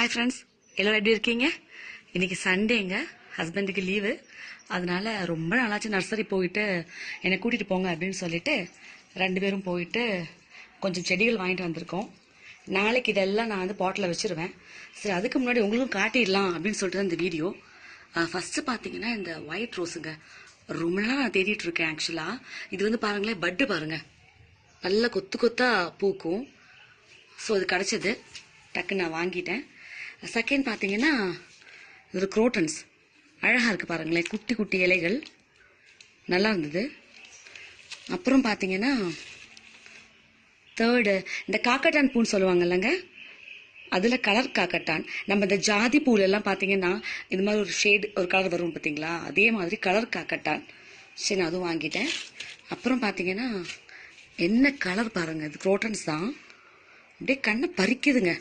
Hi friends, எல்லோரும் எப்படி இருக்கீங்க? இன்னைக்கு சண்டேங்க, ஹஸ்பண்டுக்கு லீவு. அதனால ரொம்ப நாளாச்சு நர்சரி போயிட்டு என்னை கூட்டிகிட்டு போங்க அப்படின்னு சொல்லிட்டு 2 பேரும் போயிட்டு கொஞ்சம் செடிகள் வாங்கிட்டு வந்திருக்கோம். நாளைக்கு இதெல்லாம் நான் வந்து பாட்டில் வச்சிருவேன். சரி, அதுக்கு முன்னாடி உங்களுக்கும் காட்டிடலாம் அப்படின்னு சொல்லிட்டு தான் இந்த வீடியோ. ஃபர்ஸ்ட் பார்த்தீங்கன்னா இந்த ஒயிட் ரோஸுங்க, ரொம்ப நாளாக நான் தேடிட்டு இருக்கேன். ஆக்சுவலாக இது வந்து பாருங்களேன், பட்டு பாருங்க, நல்லா கொத்து கொத்தா பூக்கும். ஸோ அது கிடச்சது, டக்குன்னு நான் வாங்கிட்டேன். செகண்ட் பார்த்தீங்கன்னா இது குரோட்டன்ஸ், அழகாக இருக்குது பாருங்களேன், குட்டி குட்டி இலைகள், நல்லா இருந்தது. அப்புறம் பார்த்தீங்கன்னா தேர்டு இந்த காக்கட்டான் பூன்னு சொல்லுவாங்கல்லங்க, அதில் கலர் காக்கட்டான். நம்ம இந்த ஜாதி பூலெல்லாம் பார்த்தீங்கன்னா இது மாதிரி ஒரு ஷேடு ஒரு கலர் வரும் பார்த்தீங்களா, அதே மாதிரி கலர் காக்கட்டான். சரி, நான் அதுவும் வாங்கிட்டேன். அப்புறம் பார்த்தீங்கன்னா என்ன கலர் பாருங்கள், இது குரோட்டன்ஸ் தான், அப்படியே கண்ணை பறிக்குதுங்க.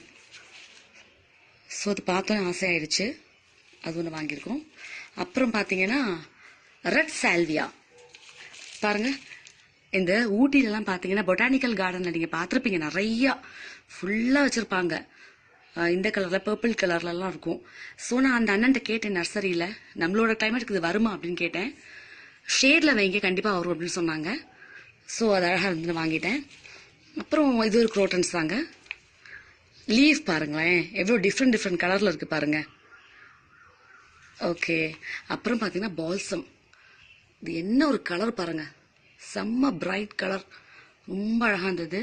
ஸோ அது பார்த்தோன்னே ஆசையாயிடுச்சு, அது ஒன்று வாங்கியிருக்கோம். அப்புறம் பார்த்தீங்கன்னா ரெட் சால்வியா பாருங்க, இந்த ஊட்டிலலாம் பார்த்தீங்கன்னா பொட்டானிக்கல் கார்டனில் நீங்கள் பார்த்துருப்பீங்க, நிறையா ஃபுல்லாக வச்சுருப்பாங்க. இந்த கலரில் பர்பிள் கலர்லலாம் இருக்கும். ஸோ நான் அந்த அண்ணன்ட்ட கேட்டேன் நர்சரியில், நம்மளோட கிளைமேட்டுக்கு இது வருமா அப்படின்னு கேட்டேன். ஷேடில் வைங்க, கண்டிப்பாக வரும் அப்படின்னு சொன்னாங்க. ஸோ அது அழகாக இருந்து வாங்கிட்டேன். அப்புறம் இது ஒரு குரோட்டன்ஸ் தாங்க. லீஃப் பாருங்களேன், எவ்வளோ டிஃப்ரெண்ட் கலரில் இருக்குது பாருங்க. ஓகே, அப்புறம் பார்த்தீங்கன்னா பால்சம், இது என்ன ஒரு கலர் பாருங்க, செம்ம பிரைட் கலர், ரொம்ப அழகாக இருந்தது.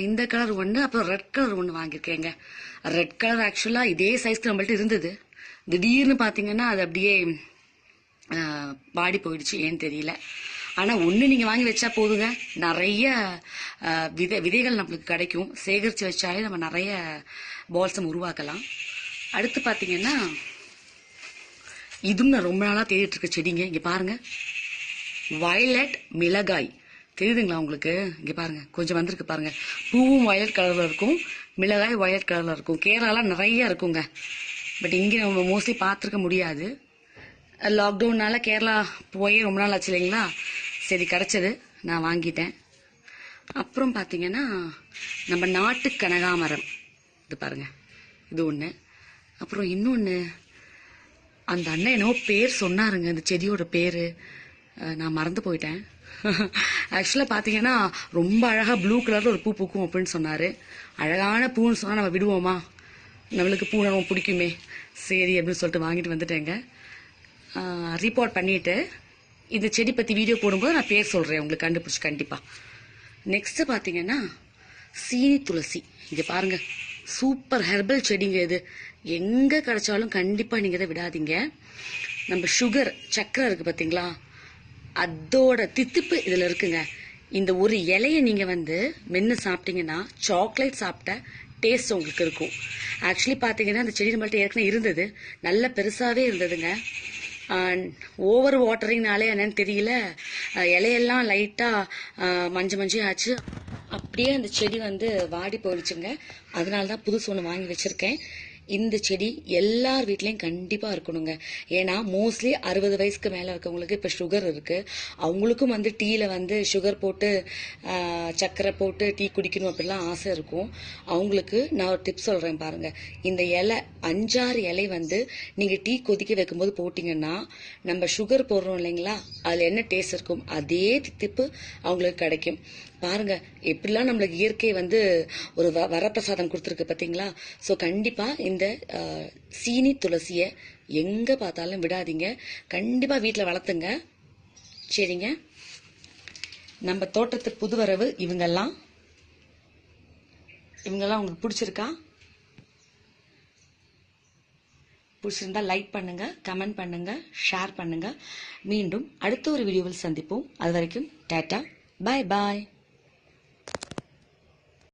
இந்த கலர் ஒன்று, அப்புறம் ரெட் கலர் ஒன்று வாங்கியிருக்கேங்க. ரெட் கலர் ஆக்சுவலாக இதே சைஸ்க்கு நம்மள்ட்ட இருந்தது, திடீர்னு பார்த்தீங்கன்னா அது அப்படியே வாடி போயிடுச்சு, ஏன்னு தெரியல. ஆனால் ஒன்று நீங்கள் வாங்கி வச்சா போதுங்க, நிறைய விதைகள் நம்மளுக்கு கிடைக்கும். சேகரித்து வச்சாலே நம்ம நிறைய பால்சம் உருவாக்கலாம். அடுத்து பார்த்தீங்கன்னா இதுவும் நான் ரொம்ப நாளாக தேடிட்டு இருக்க செடிங்க. இங்கே பாருங்க, வயலட் மிளகாய் தெரியுதுங்களா உங்களுக்கு? இங்கே பாருங்க, கொஞ்சம் வந்திருக்கு பாருங்க, பூவும் வயலட் கலரில் இருக்கும், மிளகாய் வயலட் கலரில் இருக்கும். கேரளாலாம் நிறைய இருக்குங்க, பட் இங்கே நம்ம மோஸ்ட்லி பார்த்துருக்க முடியாது. லாக்டவுன்னால கேரளா போய் ரொம்ப நாள் ஆச்சு இல்லைங்களா. சரி, கிடச்சது, நான் வாங்கிட்டேன். அப்புறம் பார்த்தீங்கன்னா நம்ம நாட்டு கனகாமரம், இது பாருங்க, இது ஒன்று. அப்புறம் இன்னொன்று, அந்த அண்ணன் என்னவோ பேர் சொன்னாருங்க, அந்த செடியோட பேர் நான் மறந்து போயிட்டேன். ஆக்சுவலாக பார்த்தீங்கன்னா ரொம்ப அழகாக ப்ளூ கலரில் ஒரு பூ பூக்கும் அப்படின்னு சொன்னார். அழகான பூன்னு சொன்னால் நம்ம விடுவோமா, நம்மளுக்கு பூ நம்ம பிடிக்குமே, சரி அப்படின்னு சொல்லிட்டு வாங்கிட்டு வந்துட்டேங்க. ரிப்போர்ட் பண்ணிவிட்டு இந்த செடி பற்றி வீடியோ போடும்போது நான் பேர் சொல்கிறேன், உங்களுக்கு கண்டுபிடிச்சி கண்டிப்பாக. நெக்ஸ்ட்டு பார்த்தீங்கன்னா சீனி துளசி, இங்கே பாருங்கள், சூப்பர் ஹெர்பல் செடிங்க. இது எங்கே கிடைச்சாலும் கண்டிப்பாக நீங்கள் இதை விடாதீங்க. நம்ம சுகர் சக்கரை இருக்குது பார்த்தீங்களா, அதோட தித்திப்பு இதில் இருக்குங்க. இந்த ஒரு இலையை நீங்கள் வந்து மென்று சாப்பிட்டீங்கன்னா சாக்லேட் சாப்பிட்ட டேஸ்ட் உங்களுக்கு இருக்கும். ஆக்சுவலி பார்த்தீங்கன்னா அந்த செடி நம்மள்ட்ட ஏற்கனவே இருந்தது, நல்ல பெருசாகவே இருந்ததுங்க. ஓவர் வாட்டரிங்னாலே என்னன்னு தெரியல, இலையெல்லாம் லைட்டாக மஞ்சள் ஆச்சு, அப்படியே அந்த செடி வந்து வாடி போயிடுச்சுங்க. அதனால தான் புதுசு ஒன்று வாங்கி வச்சுருக்கேன். இந்த செடி எல்லார் வீட்லேயும் கண்டிப்பாக இருக்கணுங்க. ஏன்னா மோஸ்ட்லி 60 வயசுக்கு மேலே இருக்கவங்களுக்கு இப்போ சுகர் இருக்குது, அவங்களுக்கும் வந்து டீயில் வந்து சுகர் போட்டு சர்க்கரை போட்டு டீ குடிக்கணும் அப்படிலாம் ஆசை இருக்கும். அவங்களுக்கு நான் ஒரு டிப்ஸ் சொல்கிறேன் பாருங்கள். இந்த இலை 5-6 இலை வந்து நீங்கள் டீ கொதிக்க வைக்கும்போது போட்டிங்கன்னா, நம்ம சுகர் போடுறோம் இல்லைங்களா, அதில் என்ன டேஸ்ட் இருக்கும் அதே தித்திப்பு அவங்களுக்கு கிடைக்கும். பாருங்க எப்படிலாம் நம்மளுக்கு இயற்கை வந்து ஒரு வரப்பிரசாதம் கொடுத்துருக்கு பார்த்தீங்களா. ஸோ கண்டிப்பாக இந்த சீனி துளசியை எங்கே பார்த்தாலும் விடாதீங்க, கண்டிப்பாக வீட்டில் வளர்த்துங்க. சரிங்க, நம்ம தோட்டத்து புதுவரவு இவங்கெல்லாம் உங்களுக்கு பிடிச்சிருக்கா? பிடிச்சிருந்தா லைக் பண்ணுங்க, கமெண்ட் பண்ணுங்க, ஷேர் பண்ணுங்க. மீண்டும் அடுத்த ஒரு வீடியோவில் சந்திப்போம். அது வரைக்கும் டாட்டா, பாய் பாய்.